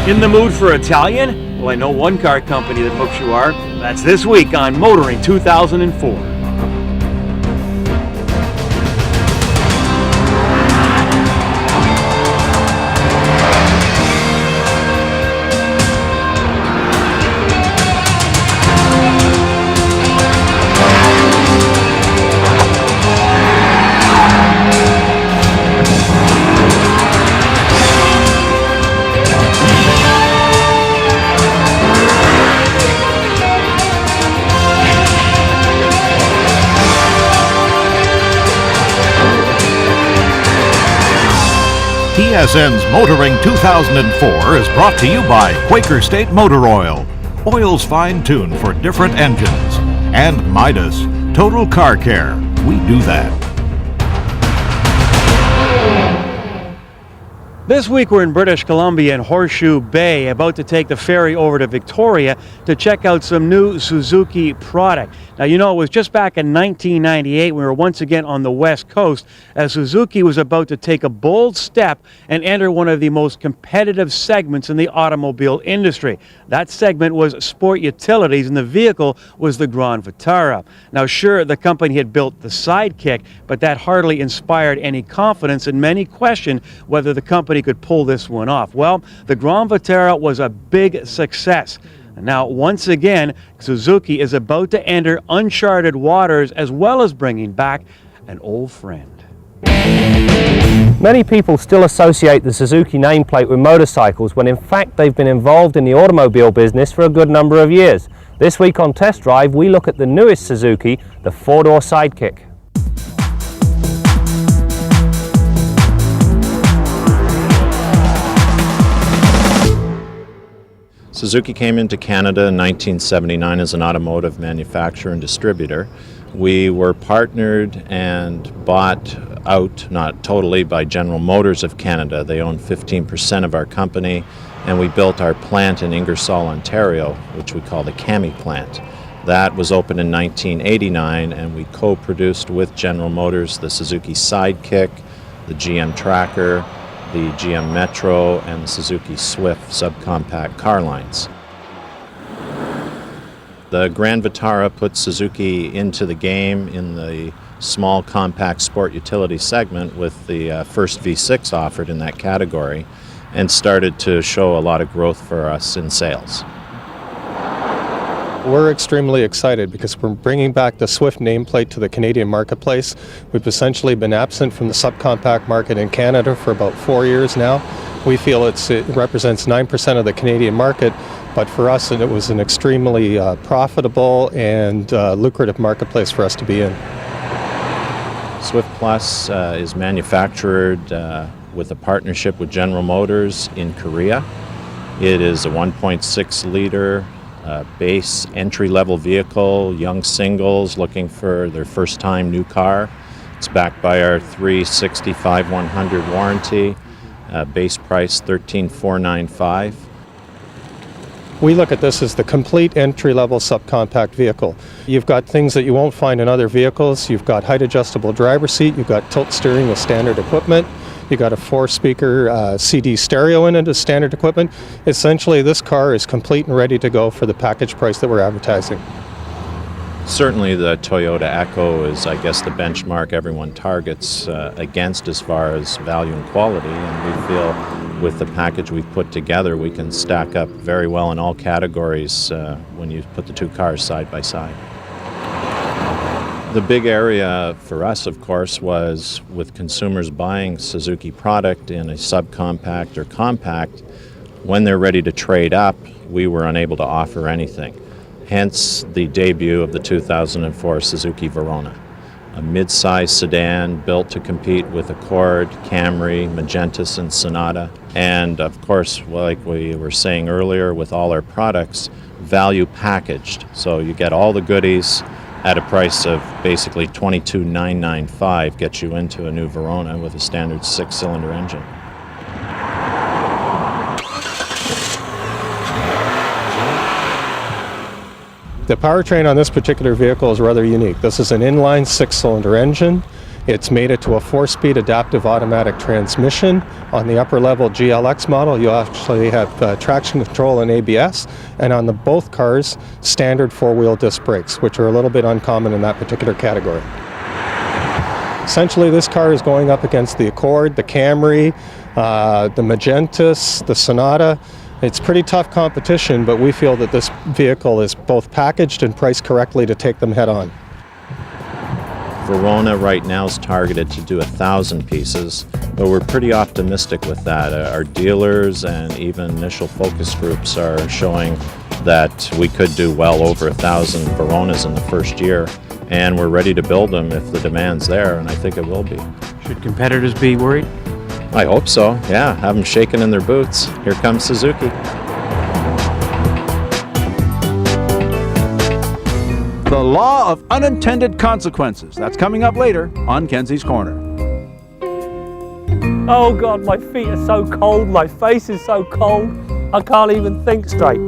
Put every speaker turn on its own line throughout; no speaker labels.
In the mood for Italian? Well, I know one car company that hooks you are. That's this week on Motoring 2004.
TSN's Motoring 2004 is brought to you by Quaker State Motor Oil. Oils fine-tuned for different engines. And Midas, Total Car Care. We do that.
This week we're in British Columbia in Horseshoe Bay, about to take the ferry over to Victoria to check out some new Suzuki product. Now, you know, it was just back in 1998 we were once again on the West Coast as Suzuki was about to take a bold step and enter one of the most competitive segments in the automobile industry. That segment was sport utilities, and the vehicle was the Grand Vitara. Now, sure, the company had built the Sidekick, but that hardly inspired any confidence, and many questioned whether the company could pull this one off. Well, the Grand Vitara was a big success. And now, once again, Suzuki is about to enter uncharted waters, as well as bringing back an old friend.
Many people still associate the Suzuki nameplate with motorcycles, when in fact they've been involved in the automobile business for a good number of years. This week on Test Drive, we look at the newest Suzuki, the four-door Sidekick.
Suzuki came into Canada in 1979 as an automotive manufacturer and distributor. We were partnered and bought out, not totally, by General Motors of Canada. They own 15% of our company, and we built our plant in Ingersoll, Ontario, which we call the CAMI plant. That was opened in 1989, and we co-produced with General Motors the Suzuki Sidekick, the GM Tracker, the GM Metro, and the Suzuki Swift subcompact car lines. The Grand Vitara put Suzuki into the game in the small compact sport utility segment with the first V6 offered in that category, and started to show a lot of growth for us in sales.
We're extremely excited because we're bringing back the Swift nameplate to the Canadian marketplace. We've essentially been absent from the subcompact market in Canada for about 4 years now. We feel it represents 9% of the Canadian market, but for us it was an extremely profitable and lucrative marketplace for us to be in.
Swift Plus is manufactured with a partnership with General Motors in Korea. It is a 1.6 liter base entry-level vehicle, young singles looking for their first-time new car. It's backed by our 365-100 warranty, base price $13,495.
We look at this as the complete entry-level subcompact vehicle. You've got things that you won't find in other vehicles. You've got height-adjustable driver's seat, you've got tilt steering with standard equipment, you got a 4-speaker CD stereo in it as standard equipment. Essentially, this car is complete and ready to go for the package price that we're advertising.
Certainly the Toyota Echo is, I guess, the benchmark everyone targets against as far as value and quality, and we feel with the package we've put together we can stack up very well in all categories when you put the two cars side by side. The big area for us, of course, was with consumers buying Suzuki product in a subcompact or compact. When they're ready to trade up, we were unable to offer anything. Hence the debut of the 2004 Suzuki Verona, a mid-size sedan built to compete with Accord, Camry, Magentis, and Sonata. And of course, like we were saying earlier, with all our products, value packaged. So you get all the goodies at a price of basically $22,995, gets you into a new Verona with a standard 6-cylinder engine.
The powertrain on this particular vehicle is rather unique. This is an inline 6-cylinder engine. It's made it to a 4-speed adaptive automatic transmission. On the upper level GLX model, you actually have traction control and ABS, and on both cars, standard 4-wheel disc brakes, which are a little bit uncommon in that particular category. Essentially, this car is going up against the Accord, the Camry, the Magentis, the Sonata. It's pretty tough competition, but we feel that this vehicle is both packaged and priced correctly to take them head on.
Verona right now is targeted to do 1,000 pieces, but we're pretty optimistic with that. Our dealers and even initial focus groups are showing that we could do well over 1,000 Veronas in the first year, and we're ready to build them if the demand's there, and I think it will be.
Should competitors be worried?
I hope so, yeah. Have them shaking in their boots. Here comes Suzuki.
The Law of Unintended Consequences. That's coming up later on Kenzie's Corner.
Oh God, my feet are so cold, my face is so cold, I can't even think straight.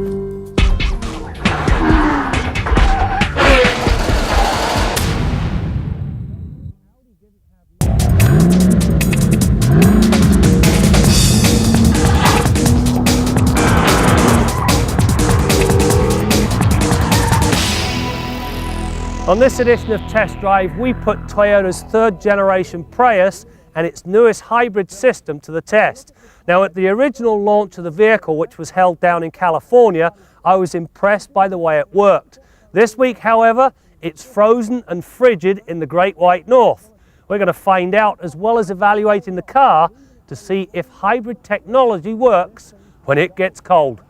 On this edition of Test Drive, we put Toyota's 3rd generation Prius and its newest hybrid system to the test. Now, at the original launch of the vehicle, which was held down in California, I was impressed by the way it worked. This week, however, it's frozen and frigid in the Great White North. We're going to find out, as well as evaluating the car, to see if hybrid technology works when it gets cold.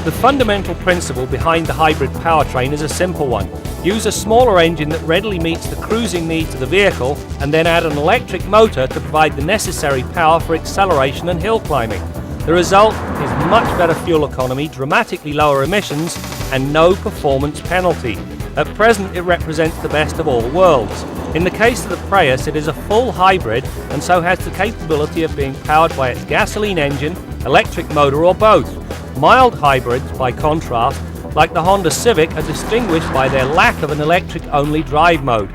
The fundamental principle behind the hybrid powertrain is a simple one. Use a smaller engine that readily meets the cruising needs of the vehicle, and then add an electric motor to provide the necessary power for acceleration and hill climbing. The result is much better fuel economy, dramatically lower emissions, and no performance penalty. At present, it represents the best of all worlds. In the case of the Prius, it is a full hybrid and so has the capability of being powered by its gasoline engine, electric motor, or both. Mild hybrids, by contrast, like the Honda Civic, are distinguished by their lack of an electric-only drive mode.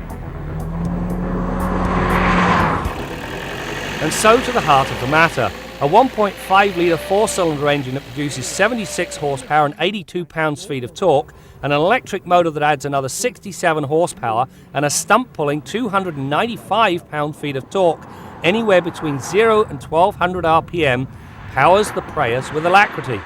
And so to the heart of the matter. A 1.5-litre 4-cylinder engine that produces 76 horsepower and 82 pounds-feet of torque, and an electric motor that adds another 67 horsepower and a stump-pulling 295 pound-feet of torque, anywhere between 0 and 1200 RPM, powers the Prius with alacrity.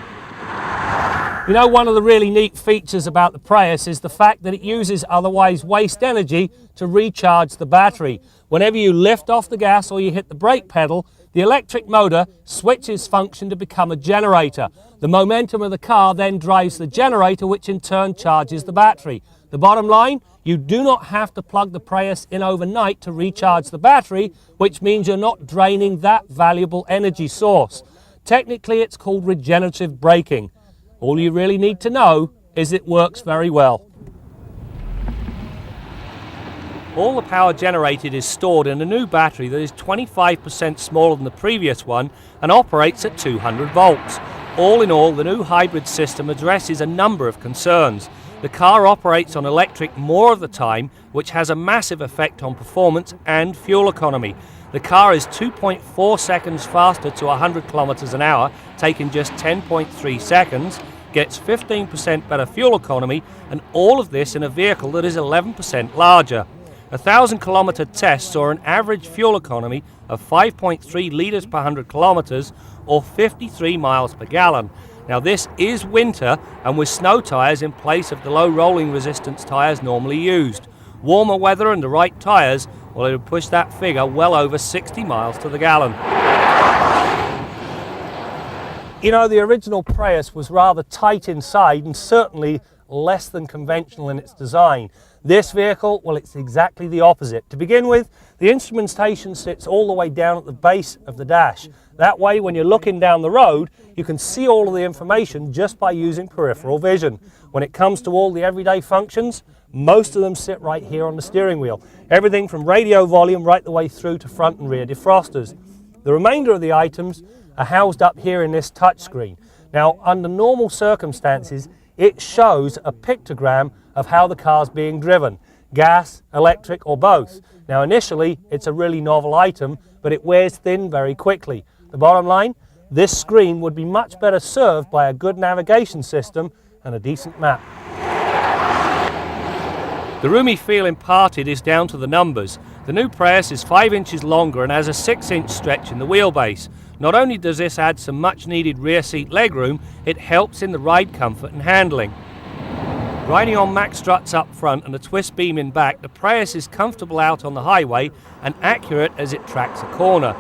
You know, one of the really neat features about the Prius is the fact that it uses otherwise waste energy to recharge the battery. Whenever you lift off the gas or you hit the brake pedal, the electric motor switches function to become a generator. The momentum of the car then drives the generator, which in turn charges the battery. The bottom line, you do not have to plug the Prius in overnight to recharge the battery, which means you're not draining that valuable energy source. Technically, it's called regenerative braking. All you really need to know is it works very well. All the power generated is stored in a new battery that is 25% smaller than the previous one and operates at 200 volts. All in all, the new hybrid system addresses a number of concerns. The car operates on electric more of the time, which has a massive effect on performance and fuel economy. The car is 2.4 seconds faster to 100 kilometers an hour, taking just 10.3 seconds, gets 15% better fuel economy, and all of this in a vehicle that is 11% larger. A 1,000-kilometer test saw an average fuel economy of 5.3 litres per 100 kilometers, or 53 miles per gallon. Now, this is winter and with snow tyres in place of the low rolling resistance tyres normally used. Warmer weather and the right tyres, well, it would push that figure well over 60 miles to the gallon. You know, the original Prius was rather tight inside and certainly less than conventional in its design. This vehicle, well, it's exactly the opposite. To begin with, the instrumentation sits all the way down at the base of the dash. That way, when you're looking down the road, you can see all of the information just by using peripheral vision. When it comes to all the everyday functions, most of them sit right here on the steering wheel. Everything from radio volume right the way through to front and rear defrosters. The remainder of the items are housed up here in this touchscreen. Now, under normal circumstances, it shows a pictogram of how the car's being driven. gas, electric or both. Now initially it's a really novel item, but it wears thin very quickly. The bottom line, this screen would be much better served by a good navigation system and a decent map. The roomy feel imparted is down to the numbers. The new Prius is 5 inches longer and has a 6-inch stretch in the wheelbase. Not only does this add some much needed rear seat legroom, it helps in the ride comfort and handling. Riding on max struts up front and a twist beam in back, the Prius is comfortable out on the highway and accurate as it tracks a corner.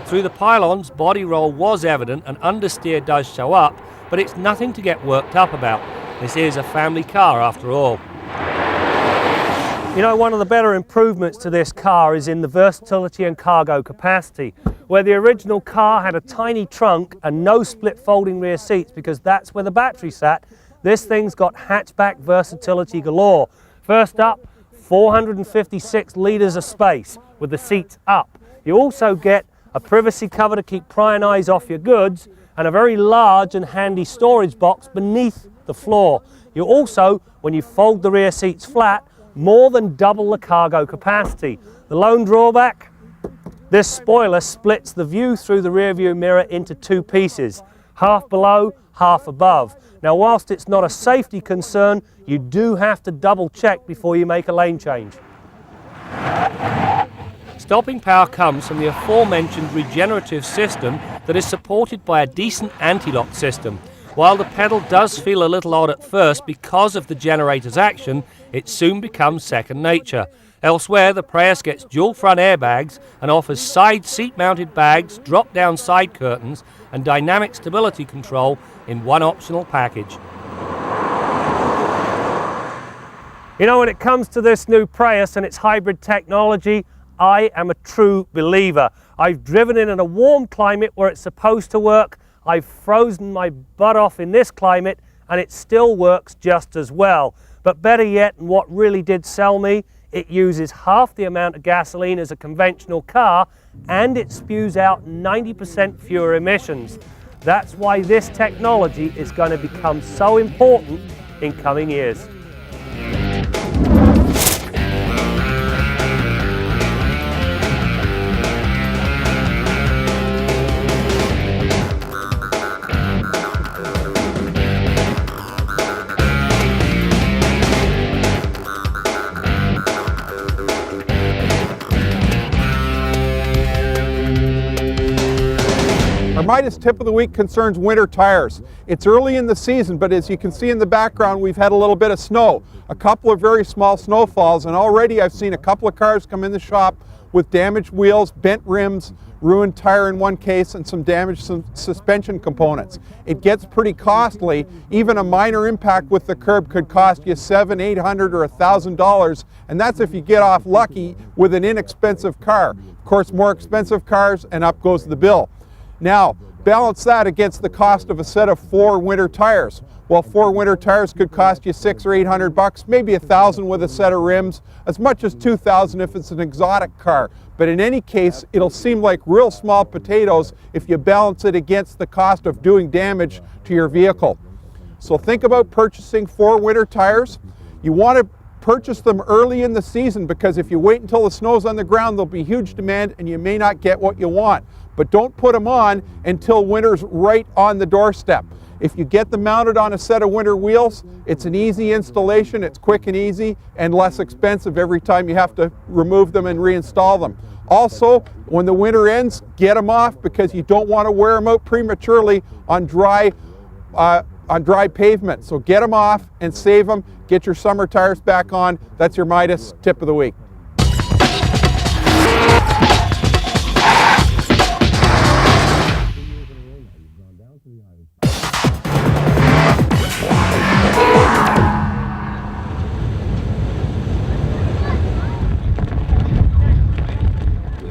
Through the pylons, body roll was evident and understeer does show up, but it's nothing to get worked up about. This is a family car after all. You know, one of the better improvements to this car is in the versatility and cargo capacity. Where the original car had a tiny trunk and no split folding rear seats because that's where the battery sat, this thing's got hatchback versatility galore. First up, 456 litres of space with the seats up. You also get a privacy cover to keep prying eyes off your goods and a very large and handy storage box beneath the floor. You also, when you fold the rear seats flat, more than double the cargo capacity. The lone drawback? This spoiler splits the view through the rear view mirror into two pieces, half below, half above. Now whilst it's not a safety concern, you do have to double check before you make a lane change. Stopping power comes from the aforementioned regenerative system that is supported by a decent anti-lock system. While the pedal does feel a little odd at first because of the generator's action, it soon becomes second nature. Elsewhere, the Prius gets dual front airbags and offers side seat-mounted bags, drop-down side curtains and dynamic stability control in one optional package. You know, when it comes to this new Prius and its hybrid technology, I am a true believer. I've driven it in a warm climate where it's supposed to work. I've frozen my butt off in this climate and it still works just as well. But better yet, and what really did sell me, it uses half the amount of gasoline as a conventional car and it spews out 90% fewer emissions. That's why this technology is going to become so important in coming years.
Our Midas tip of the week concerns winter tires. It's early in the season, but as you can see in the background, we've had a little bit of snow. A couple of very small snowfalls, and already I've seen a couple of cars come in the shop with damaged wheels, bent rims, ruined tire in one case, and some damaged suspension components. It gets pretty costly. Even a minor impact with the curb could cost you $700, $800, or $1,000, and that's if you get off lucky with an inexpensive car. Of course, more expensive cars, and up goes the bill. Now, balance that against the cost of a set of 4 winter tires. Well, 4 winter tires could cost you $600 or $800, maybe $1,000 with a set of rims, as much as $2,000 if it's an exotic car. But in any case, it'll seem like real small potatoes if you balance it against the cost of doing damage to your vehicle. So think about purchasing 4 winter tires. You want to purchase them early in the season because if you wait until the snow's on the ground, there'll be huge demand and you may not get what you want. But don't put them on until winter's right on the doorstep. If you get them mounted on a set of winter wheels, it's an easy installation, it's quick and easy, and less expensive every time you have to remove them and reinstall them. Also, when the winter ends, get them off because you don't want to wear them out prematurely on dry pavement. So get them off and save them, get your summer tires back on. That's your Midas tip of the week.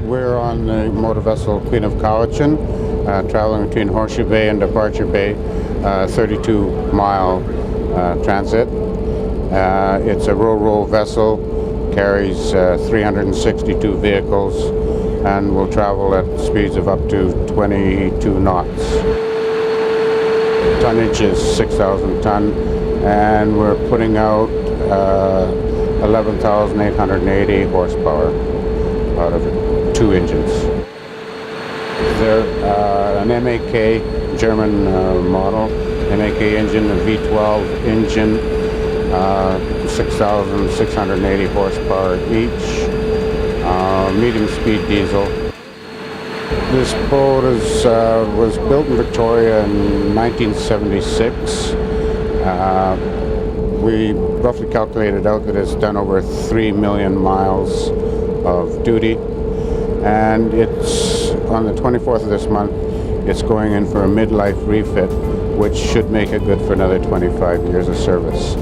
We're on the motor vessel Queen of Cowichan, traveling between Horseshoe Bay and Departure Bay, 32-mile transit. It's a ro-ro vessel, carries 362 vehicles, and will travel at speeds of up to 22 knots. Tonnage is 6,000 ton, and we're putting out 11,880 horsepower out of 2 engines. They're an MAK German model, MAK engine, a V12 engine, 6,680 horsepower each, medium speed diesel. This boat was built in Victoria in 1976. We roughly calculated out that it's done over 3 million miles of duty, and it's on the 24th of this month, it's going in for a midlife refit, which should make it good for another 25 years of service.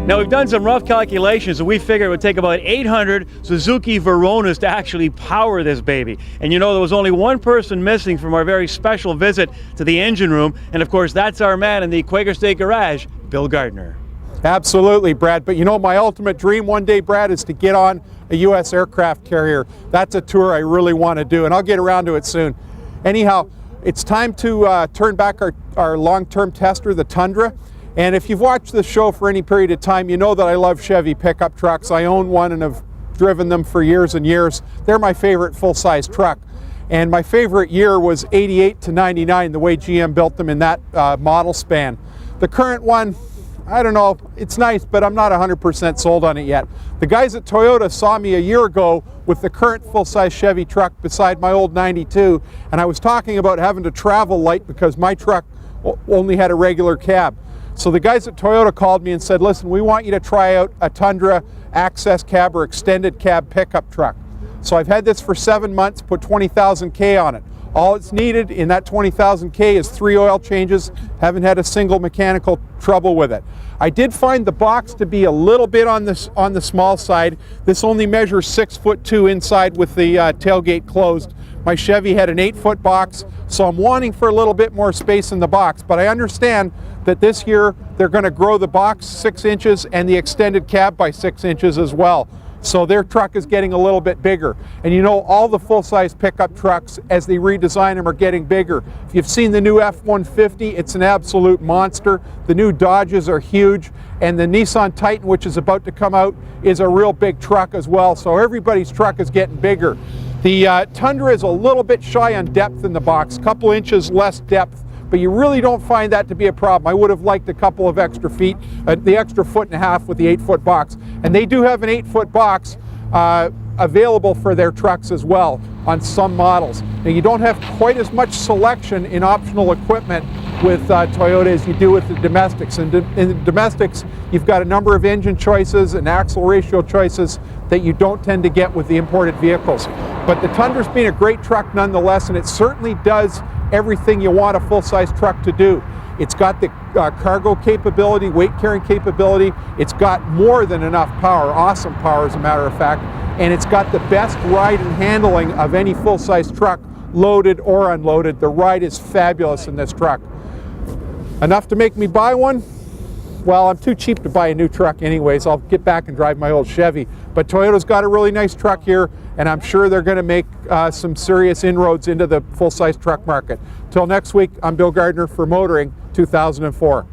Now, we've done some rough calculations, and we figured it would take about 800 Suzuki Veronas to actually power this baby. And you know, there was only one person missing from our very special visit to the engine room, and of course, that's our man in the Quaker State Garage, Bill Gardner.
Absolutely, Brad. But you know, my ultimate dream one day, Brad, is to get on a U.S. aircraft carrier. That's a tour I really want to do, and I'll get around to it soon. Anyhow, it's time to turn back our long-term tester, the Tundra. And if you've watched this show for any period of time, you know that I love Chevy pickup trucks. I own one and have driven them for years and years. They're my favorite full-size truck. And my favorite year was 88 to 99, the way GM built them in that model span. The current one, I don't know, it's nice, but I'm not 100% sold on it yet. The guys at Toyota saw me a year ago with the current full-size Chevy truck beside my old 92, and I was talking about having to travel light because my truck only had a regular cab. So the guys at Toyota called me and said, listen, we want you to try out a Tundra access cab or extended cab pickup truck. So I've had this for 7 months, put 20,000 K on it. All it's needed in that 20,000 K is 3 oil changes. Haven't had a single mechanical trouble with it. I did find the box to be a little bit on the small side. This only measures 6'2" inside with the tailgate closed. My Chevy had an 8-foot box, so I'm wanting for a little bit more space in the box. But I understand that this year they're going to grow the box 6 inches and the extended cab by 6 inches as well. So their truck is getting a little bit bigger. And you know, all the full-size pickup trucks, as they redesign them, are getting bigger. If you've seen the new F-150, it's an absolute monster. The new Dodges are huge. And the Nissan Titan, which is about to come out, is a real big truck as well. So everybody's truck is getting bigger. The Tundra is a little bit shy on depth in the box, a couple inches less depth, but you really don't find that to be a problem. I would have liked a couple of extra feet, the extra 1.5 feet with the 8-foot box. And they do have an 8-foot box available for their trucks as well on some models. Now, you don't have quite as much selection in optional equipment with Toyota as you do with the domestics. And in the domestics, you've got a number of engine choices and axle ratio choices that you don't tend to get with the imported vehicles. But the Tundra's been a great truck nonetheless, and it certainly does everything you want a full-size truck to do. It's got the cargo capability, weight carrying capability. It's got more than enough power, awesome power as a matter of fact, and it's got the best ride and handling of any full-size truck, loaded or unloaded. The ride is fabulous in this truck. Enough to make me buy one? Well, I'm too cheap to buy a new truck anyways. I'll get back and drive my old Chevy. But Toyota's got a really nice truck here, and I'm sure they're going to make some serious inroads into the full-size truck market. Till next week, I'm Bill Gardner for Motoring 2004.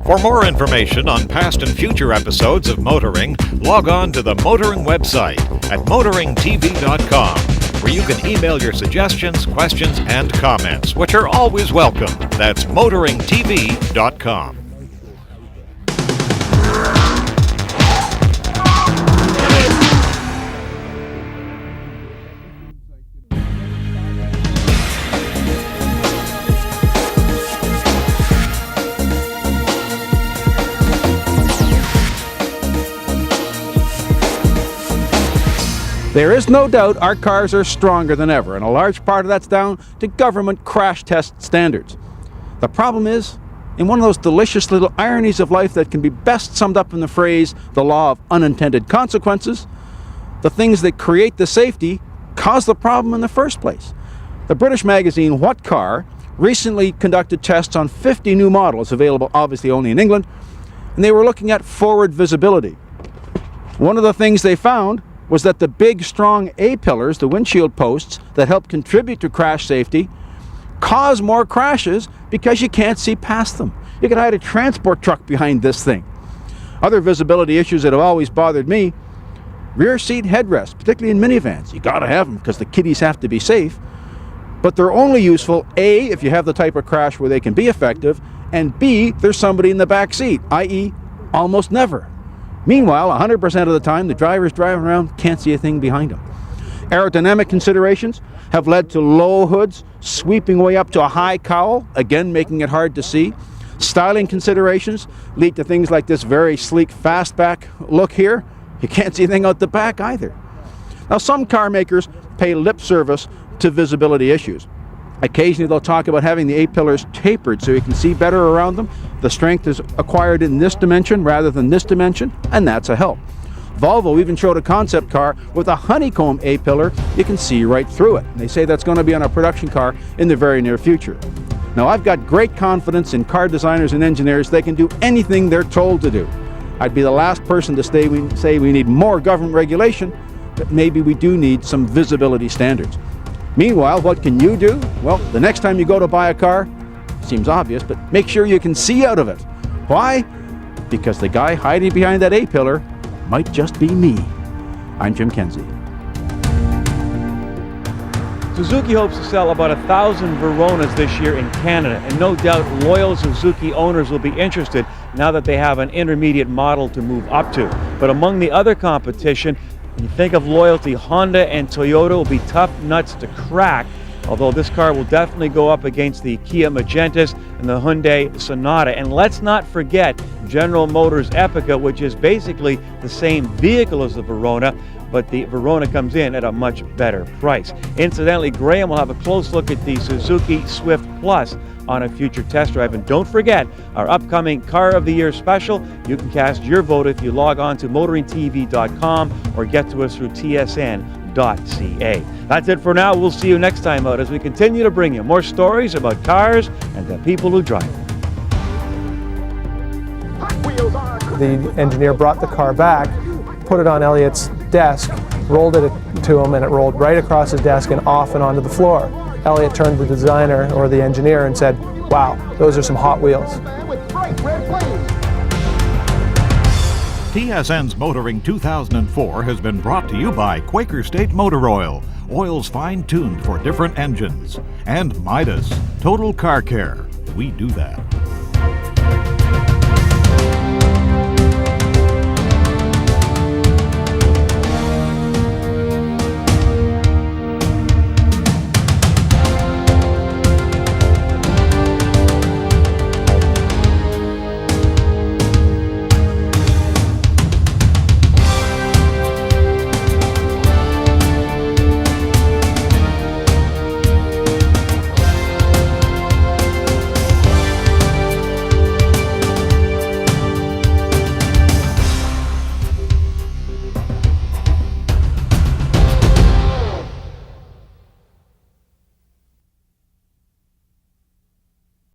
For more information on past and future episodes of Motoring, log on to the Motoring website at motoringtv.com, where you can email your suggestions, questions, and comments, which are always welcome. That's motoringtv.com.
There is no doubt our cars are stronger than ever, and a large part of that's down to government crash test standards. The problem is, in one of those delicious little ironies of life that can be best summed up in the phrase, the law of unintended consequences, the things that create the safety cause the problem in the first place. The British magazine What Car recently conducted tests on 50 new models, available obviously only in England, and they were looking at forward visibility. One of the things they found was that the big, strong A-pillars, the windshield posts that help contribute to crash safety, cause more crashes because you can't see past them. You can hide a transport truck behind this thing. Other visibility issues that have always bothered me: rear seat headrests, particularly in minivans. You gotta have them because the kiddies have to be safe. But they're only useful, A, if you have the type of crash where they can be effective, and B, there's somebody in the back seat, i.e. almost never. Meanwhile, 100% of the time, the driver's driving around, can't see a thing behind him. Aerodynamic considerations have led to low hoods sweeping way up to a high cowl, again making it hard to see. Styling considerations lead to things like this very sleek fastback look here. You can't see anything out the back either. Now, some car makers pay lip service to visibility issues. Occasionally they'll talk about having the A-pillars tapered so you can see better around them. The strength is acquired in this dimension rather than this dimension, and that's a help. Volvo even showed a concept car with a honeycomb A-pillar. You can see right through it. And they say that's going to be on a production car in the very near future. Now, I've got great confidence in car designers and engineers. They can do anything they're told to do. I'd be the last person to say we need more government regulation, but maybe we do need some visibility standards. Meanwhile, what can you do? Well, the next time you go to buy a car, seems obvious, but make sure you can see out of it. Why? Because the guy hiding behind that A-pillar might just be me. I'm Jim Kenzie.
Suzuki hopes to sell about 1,000 Veronas this year in Canada, and no doubt loyal Suzuki owners will be interested now that they have an intermediate model to move up to. But among the other competition, when you think of loyalty, Honda and Toyota will be tough nuts to crack, although this car will definitely go up against the Kia Magentas and the Hyundai Sonata. And let's not forget General Motors Epica, which is basically the same vehicle as the Verona, but the Verona comes in at a much better price. Incidentally, Graham will have a close look at the Suzuki Swift Plus on a future test drive. And don't forget our upcoming Car of the Year special. You can cast your vote if you log on to motoringtv.com or get to us through tsn.ca. That's it for now. We'll see you next time out as we continue to bring you more stories about cars and the people who drive them.
The engineer brought the car back, put it on Elliot's desk, rolled it to him, and it rolled right across his desk and off and onto the floor. Elliot turned to the designer or the engineer and said, "Wow, those are some hot wheels."
TSN's Motoring 2004 has been brought to you by Quaker State Motor Oil, oils fine-tuned for different engines, and Midas, Total Car Care. We do that.